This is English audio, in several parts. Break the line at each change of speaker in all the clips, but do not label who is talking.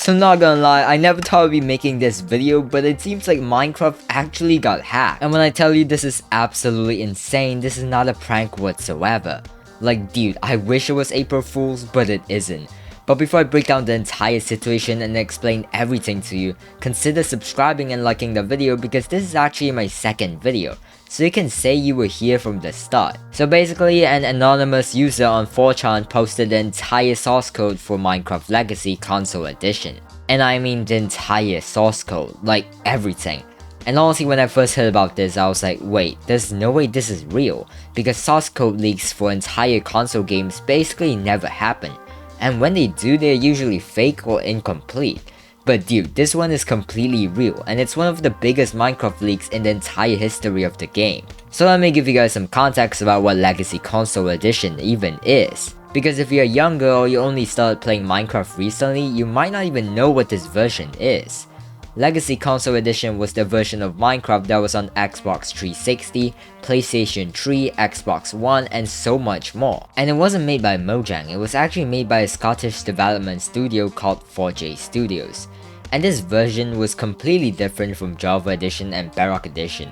So not gonna lie, I never thought I'd be making this video, but it seems like Minecraft actually got hacked. And when I tell you this is absolutely insane, this is not a prank whatsoever. Like dude, I wish it was April Fool's, but it isn't. But before I break down the entire situation and explain everything to you, consider subscribing and liking the video because this is actually my second video, so you can say you were here from the start. So basically, an anonymous user on 4chan posted the entire source code for Minecraft Legacy Console Edition. And I mean the entire source code, like everything. And honestly, when I first heard about this, I was like, wait, there's no way this is real, because source code leaks for entire console games basically never happen. And when they do, they're usually fake or incomplete. But dude, this one is completely real, and it's one of the biggest Minecraft leaks in the entire history of the game. So let me give you guys some context about what Legacy Console Edition even is. Because if you're younger or you only started playing Minecraft recently, you might not even know what this version is. Legacy Console Edition was the version of Minecraft that was on Xbox 360, PlayStation 3, Xbox One, and so much more. And it wasn't made by Mojang, it was actually made by a Scottish development studio called 4J Studios. And this version was completely different from Java Edition and Bedrock Edition.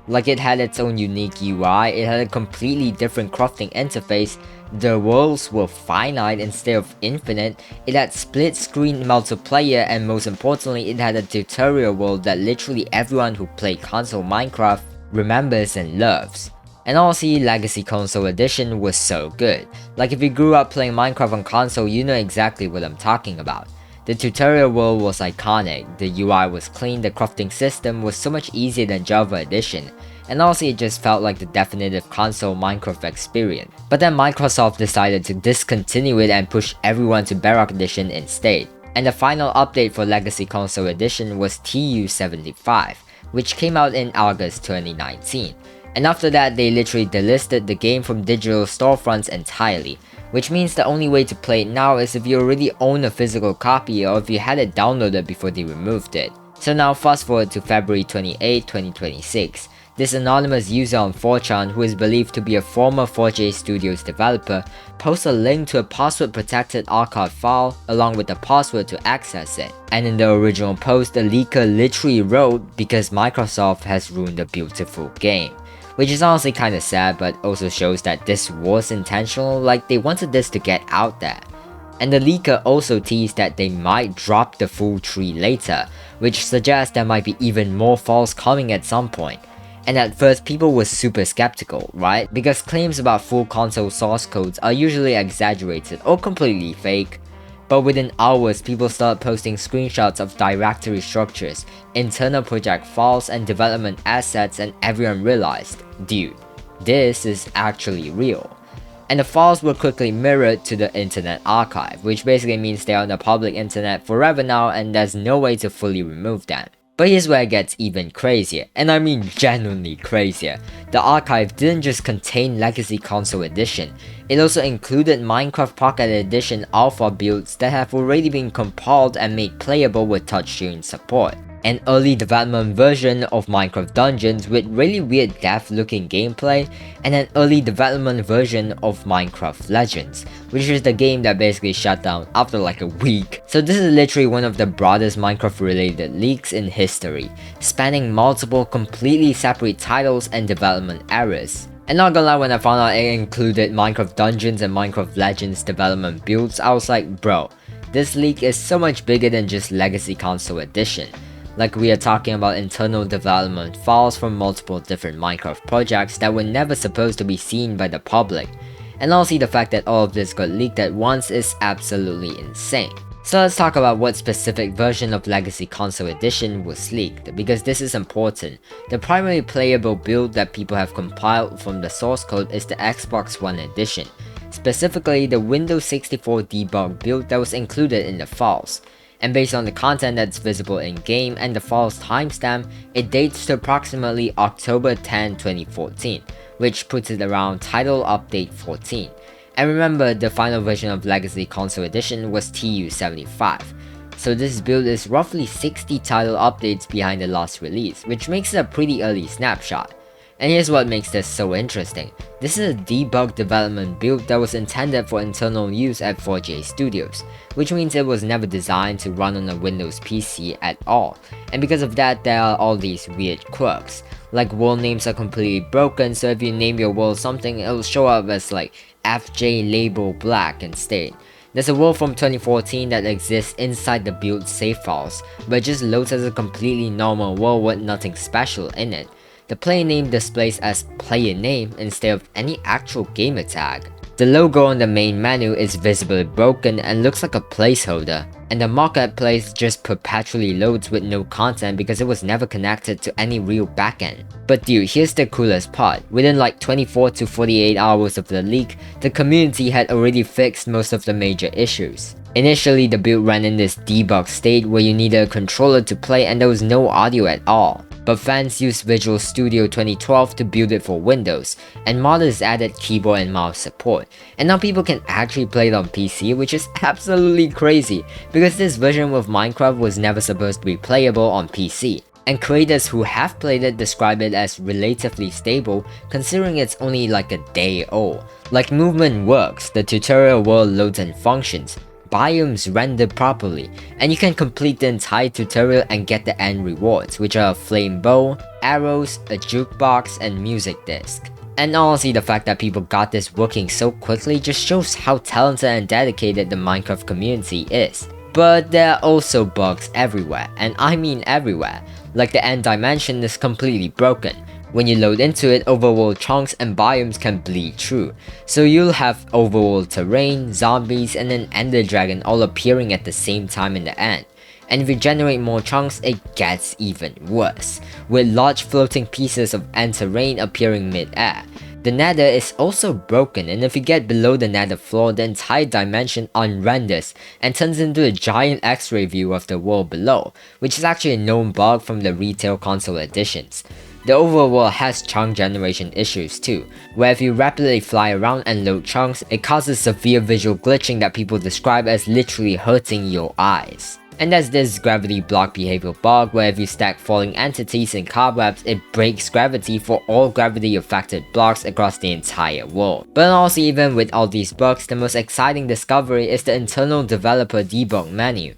Like it had its own unique UI, it had a completely different crafting interface, the worlds were finite instead of infinite, it had split screen multiplayer, and most importantly it had a tutorial world that literally everyone who played console Minecraft remembers and loves. And honestly, Legacy Console Edition was so good. Like if you grew up playing Minecraft on console, you know exactly what I'm talking about. The tutorial world was iconic, the UI was clean, the crafting system was so much easier than Java Edition, and also it just felt like the definitive console Minecraft experience. But then Microsoft decided to discontinue it and push everyone to Bedrock Edition instead. And the final update for Legacy Console Edition was TU75, which came out in August 2019. And after that, they literally delisted the game from digital storefronts entirely, which means the only way to play it now is if you already own a physical copy or if you had it downloaded before they removed it. So now fast forward to February 28, 2026. This anonymous user on 4chan, who is believed to be a former 4J Studios developer, posts a link to a password protected archive file along with the password to access it. And in the original post, the leaker literally wrote, "Because Microsoft has ruined a beautiful game." Which is honestly kinda sad, but also shows that this was intentional, like they wanted this to get out there. And the leaker also teased that they might drop the full tree later, which suggests there might be even more files coming at some point. And at first people were super skeptical, right? Because claims about full console source codes are usually exaggerated or completely fake. But within hours, people started posting screenshots of directory structures, internal project files, and development assets, and everyone realized, dude, this is actually real. And the files were quickly mirrored to the Internet Archive, which basically means they're on the public internet forever now and there's no way to fully remove them. But here's where it gets even crazier, and I mean genuinely crazier. The archive didn't just contain Legacy Console Edition, it also included Minecraft Pocket Edition alpha builds that have already been compiled and made playable with touchscreen support. An early development version of Minecraft Dungeons with really weird death looking gameplay, and an early development version of Minecraft Legends, which is the game that basically shut down after like a week. So this is literally one of the broadest Minecraft related leaks in history, spanning multiple completely separate titles and development eras. And not gonna lie, when I found out it included Minecraft Dungeons and Minecraft Legends development builds, I was like, bro, this leak is so much bigger than just Legacy Console Edition. Like we are talking about internal development files from multiple different Minecraft projects that were never supposed to be seen by the public. And also the fact that all of this got leaked at once is absolutely insane. So let's talk about what specific version of Legacy Console Edition was leaked, because this is important. The primary playable build that people have compiled from the source code is the Xbox One edition, specifically the Windows 64 debug build that was included in the files. And based on the content that's visible in-game and the file's timestamp, it dates to approximately October 10, 2014, which puts it around Title Update 14. And remember, the final version of Legacy Console Edition was TU75. So this build is roughly 60 title updates behind the last release, which makes it a pretty early snapshot. And here's what makes this so interesting. This is a debug development build that was intended for internal use at 4J Studios, which means it was never designed to run on a Windows PC at all. And because of that, there are all these weird quirks. Like world names are completely broken, so if you name your world something, it'll show up as like FJ label black instead. There's a world from 2014 that exists inside the build save files, but it just loads as a completely normal world with nothing special in it. The player name displays as player name instead of any actual gamer tag. The logo on the main menu is visibly broken and looks like a placeholder, and the marketplace just perpetually loads with no content because it was never connected to any real backend. But dude, here's the coolest part. Within like 24 to 48 hours of the leak, the community had already fixed most of the major issues. Initially, the build ran in this debug state where you needed a controller to play and there was no audio at all. But fans used Visual Studio 2012 to build it for Windows, and modders added keyboard and mouse support. And now people can actually play it on PC, which is absolutely crazy, because this version of Minecraft was never supposed to be playable on PC. And creators who have played it describe it as relatively stable, considering it's only like a day old. Like movement works, the tutorial world loads and functions, biomes render properly, and you can complete the entire tutorial and get the end rewards, which are a flame bow, arrows, a jukebox, and music disc. And honestly, the fact that people got this working so quickly just shows how talented and dedicated the Minecraft community is. But there are also bugs everywhere, and I mean everywhere. Like the end dimension is completely broken. When you load into it, overworld chunks and biomes can bleed through, so you'll have overworld terrain, zombies, and an ender dragon all appearing at the same time in the end. And if you generate more chunks, it gets even worse, with large floating pieces of end terrain appearing mid-air. The nether is also broken, and if you get below the nether floor, the entire dimension unrenders and turns into a giant x-ray view of the world below, which is actually a known bug from the retail console editions. The overworld has chunk generation issues too, where if you rapidly fly around and load chunks, it causes severe visual glitching that people describe as literally hurting your eyes. And there's this gravity block behavior bug where if you stack falling entities and cobwebs, it breaks gravity for all gravity affected blocks across the entire world. But also, even with all these bugs, the most exciting discovery is the internal developer debug menu.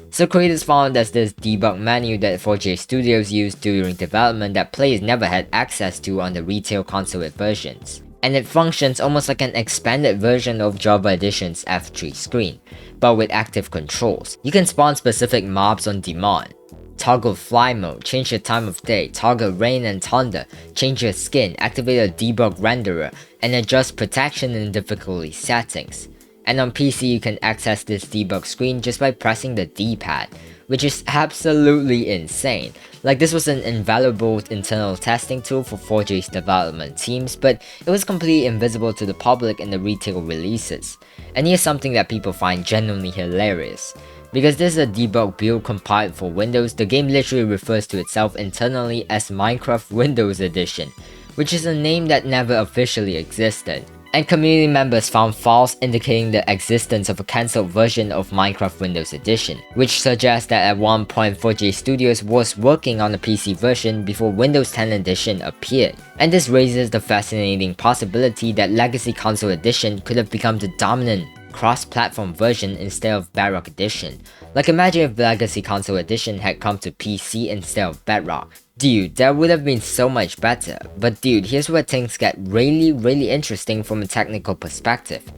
So creators found there's this debug menu that 4J Studios used during development that players never had access to on the retail console versions. And it functions almost like an expanded version of Java Edition's F3 screen, but with active controls. You can spawn specific mobs on demand, toggle fly mode, change the time of day, toggle rain and thunder, change your skin, activate a debug renderer, and adjust protection and difficulty settings. And on PC, you can access this debug screen just by pressing the D-pad, which is absolutely insane. Like, this was an invaluable internal testing tool for 4J's development teams, but it was completely invisible to the public in the retail releases. And here's something that people find genuinely hilarious. Because this is a debug build compiled for Windows, the game literally refers to itself internally as Minecraft Windows Edition, which is a name that never officially existed. And community members found files indicating the existence of a cancelled version of Minecraft Windows Edition, which suggests that at one point 4J Studios was working on a PC version before Windows 10 Edition appeared. And this raises the fascinating possibility that Legacy Console Edition could have become the dominant cross-platform version instead of Bedrock Edition. Like, imagine if Legacy Console Edition had come to PC instead of Bedrock. Dude, that would have been so much better. But dude, here's where things get really interesting from a technical perspective.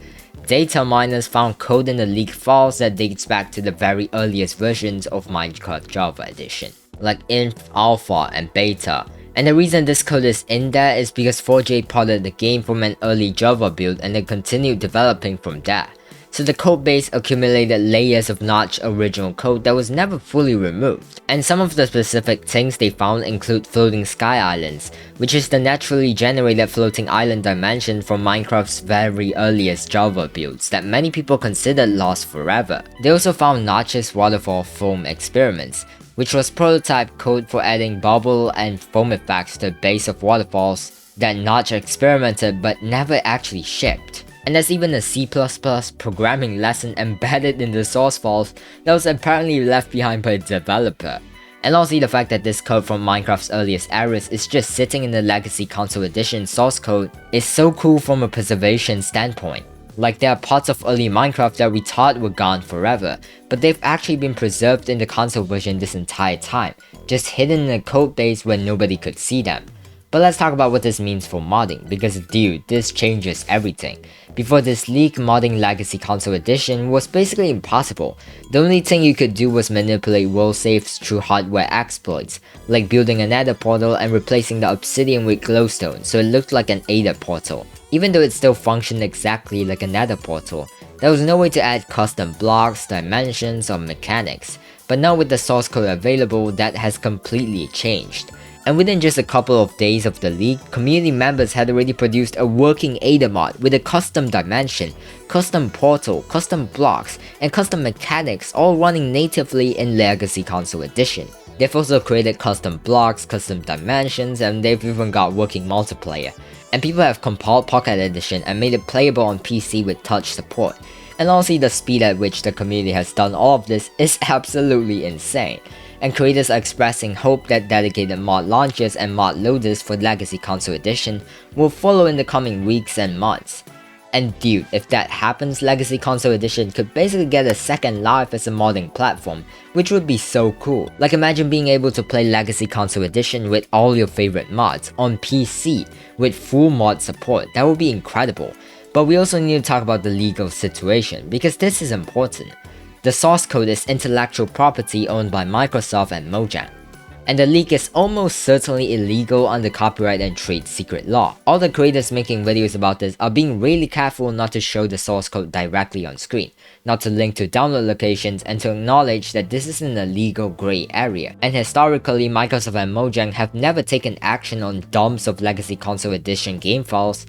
Data miners found code in the leaked files that dates back to the very earliest versions of Minecraft Java Edition, like Inf, Alpha, and Beta. And the reason this code is in there is because 4J ported the game from an early Java build and then continued developing from there. So the codebase accumulated layers of notched original code that was never fully removed. And some of the specific things they found include floating sky islands, which is the naturally generated floating island dimension from Minecraft's very earliest Java builds that many people considered lost forever. They also found Notch's waterfall foam experiments, which was prototype code for adding bubble and foam effects to the base of waterfalls that Notch experimented but never actually shipped. And there's even a C++ programming lesson embedded in the source files that was apparently left behind by the developer. And also the fact that this code from Minecraft's earliest eras is just sitting in the Legacy Console Edition source code is so cool from a preservation standpoint. Like, there are parts of early Minecraft that we thought were gone forever, but they've actually been preserved in the console version this entire time, just hidden in a code base where nobody could see them. But let's talk about what this means for modding, because dude, this changes everything. Before this leak, modding Legacy Console Edition was basically impossible. The only thing you could do was manipulate world saves through hardware exploits, like building a nether portal and replacing the obsidian with glowstone so it looked like an Aether portal. Even though it still functioned exactly like a nether portal, there was no way to add custom blocks, dimensions, or mechanics. But now with the source code available, that has completely changed. And within just a couple of days of the leak, community members had already produced a working Aether mod with a custom dimension, custom portal, custom blocks, and custom mechanics all running natively in Legacy Console Edition. They've also created custom blocks, custom dimensions, and they've even got working multiplayer. And people have compiled Pocket Edition and made it playable on PC with touch support. And honestly, the speed at which the community has done all of this is absolutely insane. And creators are expressing hope that dedicated mod launchers and mod loaders for Legacy Console Edition will follow in the coming weeks and months. And dude, if that happens, Legacy Console Edition could basically get a second life as a modding platform, which would be so cool. Like, imagine being able to play Legacy Console Edition with all your favorite mods on PC with full mod support. That would be incredible. But we also need to talk about the legal situation, because this is important. The source code is intellectual property owned by Microsoft and Mojang, and the leak is almost certainly illegal under copyright and trade secret law. All the creators making videos about this are being really careful not to show the source code directly on screen, not to link to download locations, and to acknowledge that this is in a legal grey area. And historically, Microsoft and Mojang have never taken action on dumps of Legacy Console Edition game files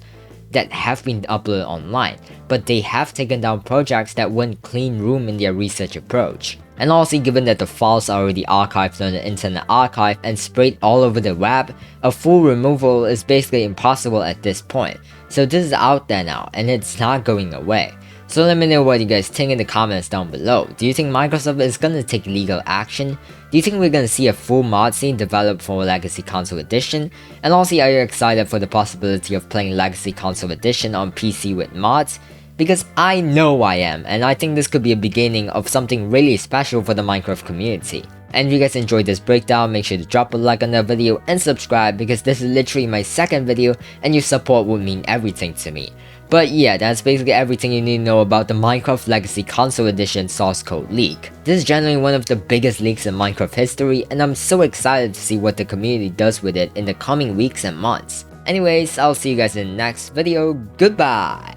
that have been uploaded online, but they have taken down projects that wouldn't clean room in their research approach. And also, given that the files are already archived on the Internet Archive and sprayed all over the web, a full removal is basically impossible at this point. So this is out there now, and it's not going away. So let me know what you guys think in the comments down below. Do you think Microsoft is gonna take legal action? Do you think we're gonna see a full mod scene developed for Legacy Console Edition? And also, are you excited for the possibility of playing Legacy Console Edition on PC with mods? Because I know I am, and I think this could be a beginning of something really special for the Minecraft community. And if you guys enjoyed this breakdown, make sure to drop a like on the video and subscribe, because this is literally my second video and your support would mean everything to me. But yeah, that's basically everything you need to know about the Minecraft Legacy Console Edition source code leak. This is generally one of the biggest leaks in Minecraft history, and I'm so excited to see what the community does with it in the coming weeks and months. Anyways, I'll see you guys in the next video. Goodbye!